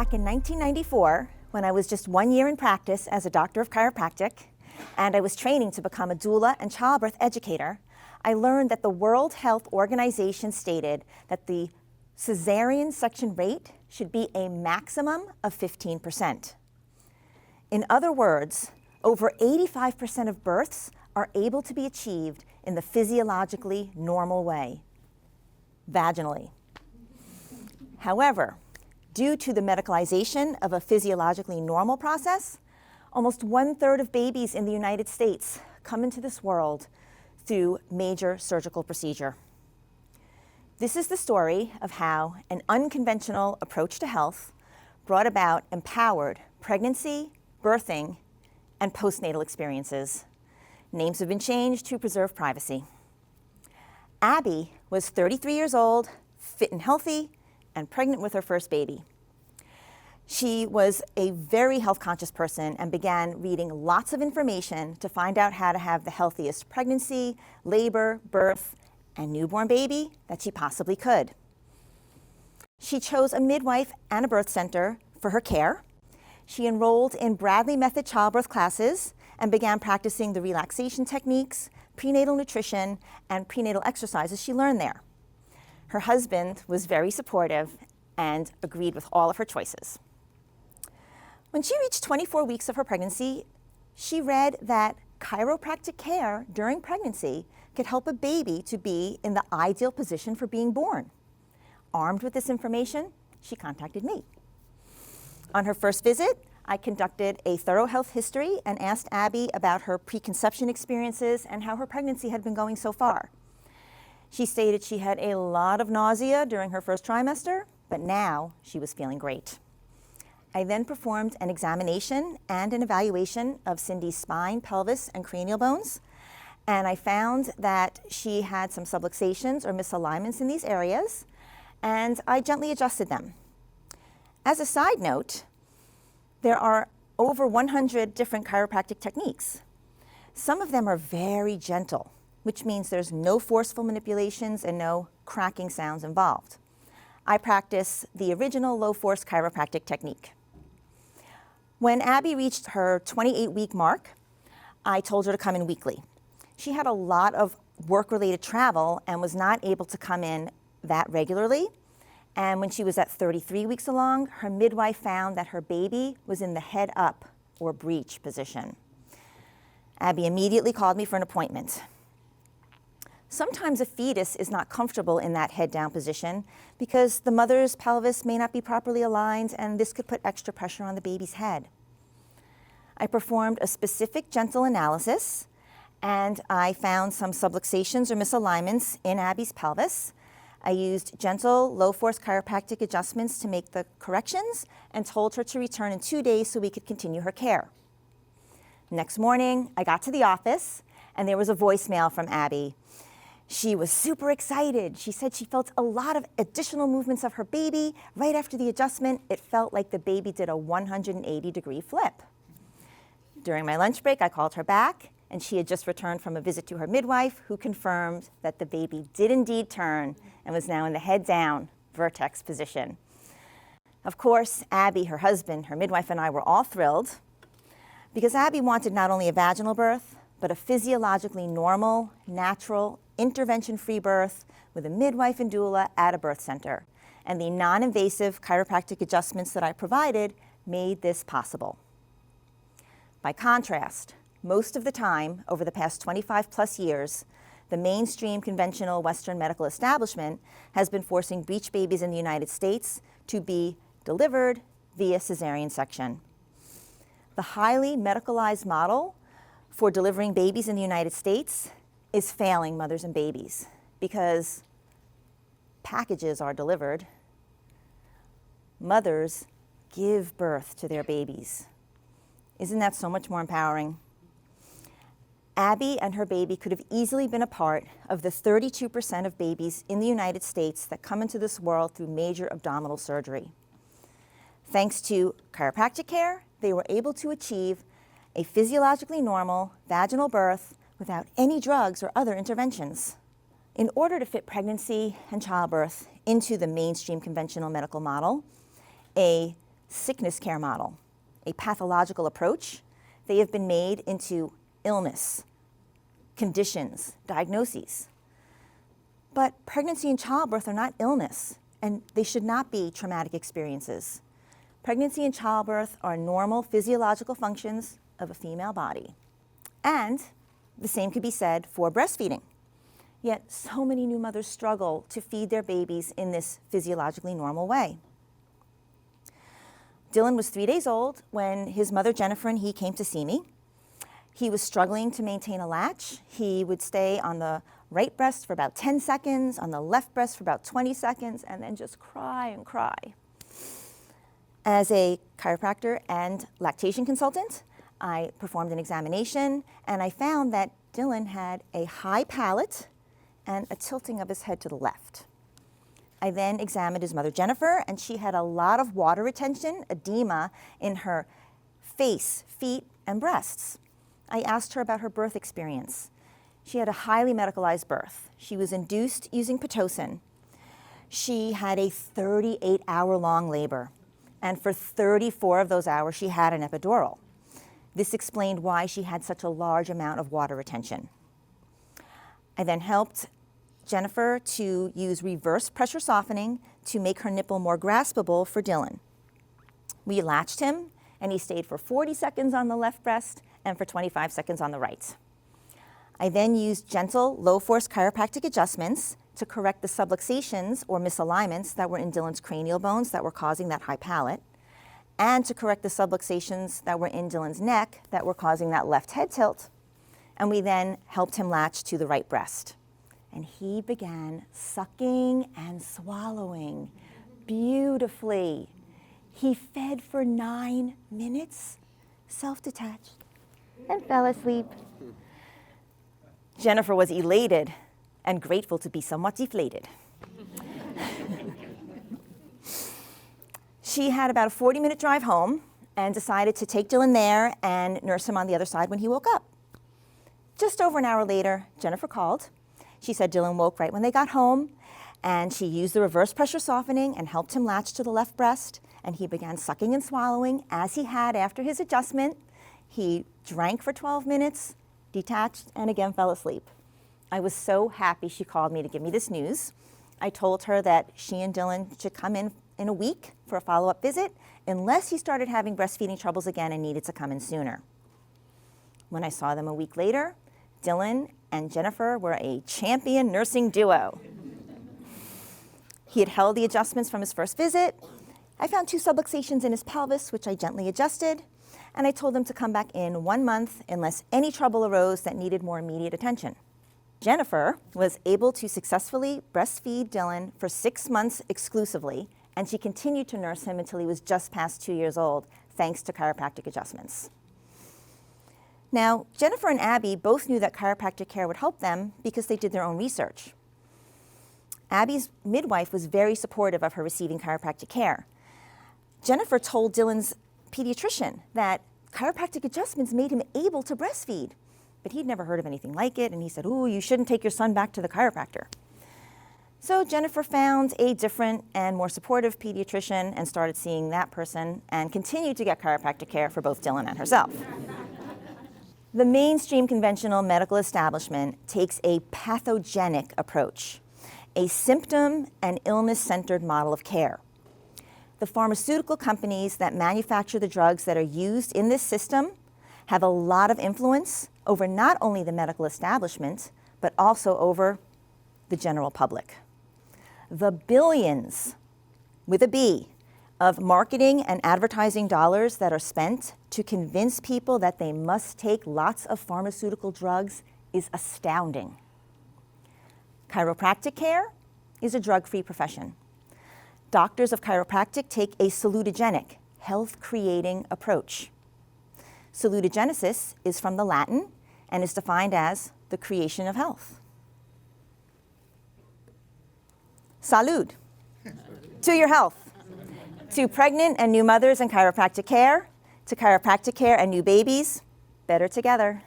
Back in 1994, when I was just 1 year in practice as a doctor of chiropractic, and I was training to become a doula and childbirth educator, I learned that the World Health Organization stated that the cesarean section rate should be a maximum of 15%. In other words, over 85% of births are able to be achieved in the physiologically normal way, vaginally. However, due to the medicalization of a physiologically normal process, almost 1/3 of babies in the United States come into this world through major surgical procedure. This is the story of how an unconventional approach to health brought about empowered pregnancy, birthing, and postnatal experiences. Names have been changed to preserve privacy. Abby was 33 years old, fit and healthy, and pregnant with her first baby. She was a very health-conscious person and began reading lots of information to find out how to have the healthiest pregnancy, labor, birth, and newborn baby that she possibly could. She chose a midwife and a birth center for her care. She enrolled in Bradley Method childbirth classes and began practicing the relaxation techniques, prenatal nutrition, and prenatal exercises she learned there. Her husband was very supportive and agreed with all of her choices. When she reached 24 weeks of her pregnancy, she read that chiropractic care during pregnancy could help a baby to be in the ideal position for being born. Armed with this information, she contacted me. On her first visit, I conducted a thorough health history and asked Abby about her preconception experiences and how her pregnancy had been going so far. She stated she had a lot of nausea during her first trimester, but now she was feeling great. I then performed an examination and an evaluation of Cindy's spine, pelvis, and cranial bones, and I found that she had some subluxations or misalignments in these areas, and I gently adjusted them. As a side note, there are over 100 different chiropractic techniques. Some of them are very gentle, which means there's no forceful manipulations and no cracking sounds involved. I practice the original low-force chiropractic technique. When Abby reached her 28-week mark, I told her to come in weekly. She had a lot of work-related travel and was not able to come in that regularly. And when she was at 33 weeks along, her midwife found that her baby was in the head up or breech position. Abby immediately called me for an appointment. Sometimes a fetus is not comfortable in that head down position because the mother's pelvis may not be properly aligned, and this could put extra pressure on the baby's head. I performed a specific gentle analysis, and I found some subluxations or misalignments in Abby's pelvis. I used gentle, low-force chiropractic adjustments to make the corrections and told her to return in 2 days so we could continue her care. Next morning, I got to the office, and there was a voicemail from Abby. She was super excited. She said she felt a lot of additional movements of her baby. Right after the adjustment, it felt like the baby did a 180-degree flip. During my lunch break, I called her back, and she had just returned from a visit to her midwife, who confirmed that the baby did indeed turn and was now in the head down vertex position. Of course, Abby, her husband, her midwife, and I were all thrilled because Abby wanted not only a vaginal birth, but a physiologically normal, natural, intervention-free birth with a midwife and doula at a birth center. And the non-invasive chiropractic adjustments that I provided made this possible. By contrast, most of the time, over the past 25 plus years, the mainstream conventional Western medical establishment has been forcing breech babies in the United States to be delivered via cesarean section. The highly medicalized model for delivering babies in the United States is failing mothers and babies because packages are delivered. Mothers give birth to their babies. Isn't that so much more empowering? Abby and her baby could have easily been a part of the 32% of babies in the United States that come into this world through major abdominal surgery. Thanks to chiropractic care, they were able to achieve a physiologically normal vaginal birth without any drugs or other interventions. In order to fit pregnancy and childbirth into the mainstream conventional medical model, a sickness care model, a pathological approach. They have been made into illness, conditions, diagnoses. But pregnancy and childbirth are not illness, and they should not be traumatic experiences. Pregnancy and childbirth are normal physiological functions of a female body. And the same could be said for breastfeeding. Yet so many new mothers struggle to feed their babies in this physiologically normal way. Dylan was 3 days old when his mother Jennifer and he came to see me. He was struggling to maintain a latch. He would stay on the right breast for about 10 seconds, on the left breast for about 20 seconds, and then just cry and cry. As a chiropractor and lactation consultant, I performed an examination, and I found that Dylan had a high palate and a tilting of his head to the left. I then examined his mother Jennifer, and she had a lot of water retention, edema in her face, feet, and breasts. I asked her about her birth experience. She had a highly medicalized birth. She was induced using Pitocin. She had a 38-hour-long labor, and for 34 of those hours, she had an epidural. This explained why she had such a large amount of water retention. I then helped Jennifer to use reverse pressure softening to make her nipple more graspable for Dylan. We latched him, and he stayed for 40 seconds on the left breast and for 25 seconds on the right. I then used gentle, low-force chiropractic adjustments to correct the subluxations or misalignments that were in Dylan's cranial bones that were causing that high palate, and to correct the subluxations that were in Dylan's neck that were causing that left head tilt. And we then helped him latch to the right breast. And he began sucking and swallowing beautifully. He fed for 9 minutes, self-detached, and fell asleep. Jennifer was elated and grateful to be somewhat deflated. She had about a 40-minute drive home and decided to take Dylan there and nurse him on the other side when he woke up. Just over an hour later, Jennifer called. She said Dylan woke right when they got home, and she used the reverse pressure softening and helped him latch to the left breast, and he began sucking and swallowing as he had after his adjustment. He drank for 12 minutes, detached, and again fell asleep. I was so happy she called me to give me this news. I told her that she and Dylan should come in a week for a follow-up visit unless he started having breastfeeding troubles again and needed to come in sooner. When I saw them a week later, Dylan and Jennifer were a champion nursing duo. He had held the adjustments from his first visit. I found 2 subluxations in his pelvis, which I gently adjusted, and I told him to come back in 1 month unless any trouble arose that needed more immediate attention. Jennifer was able to successfully breastfeed Dylan for 6 months exclusively, and she continued to nurse him until he was just past 2 years old, thanks to chiropractic adjustments. Now, Jennifer and Abby both knew that chiropractic care would help them because they did their own research. Abby's midwife was very supportive of her receiving chiropractic care. Jennifer told Dylan's pediatrician that chiropractic adjustments made him able to breastfeed, but he'd never heard of anything like it, and he said, "Ooh, you shouldn't take your son back to the chiropractor." So Jennifer found a different and more supportive pediatrician and started seeing that person and continued to get chiropractic care for both Dylan and herself. The mainstream conventional medical establishment takes a pathogenic approach, a symptom and illness-centered model of care. The pharmaceutical companies that manufacture the drugs that are used in this system have a lot of influence over not only the medical establishment, but also over the general public. The billions, with a B, of marketing and advertising dollars that are spent to convince people that they must take lots of pharmaceutical drugs is astounding. Chiropractic care is a drug-free profession. Doctors of chiropractic take a salutogenic, health-creating approach. Salutogenesis is from the Latin and is defined as the creation of health. Salud. To your health. To pregnant and new mothers and chiropractic care, to chiropractic care and new babies, better together.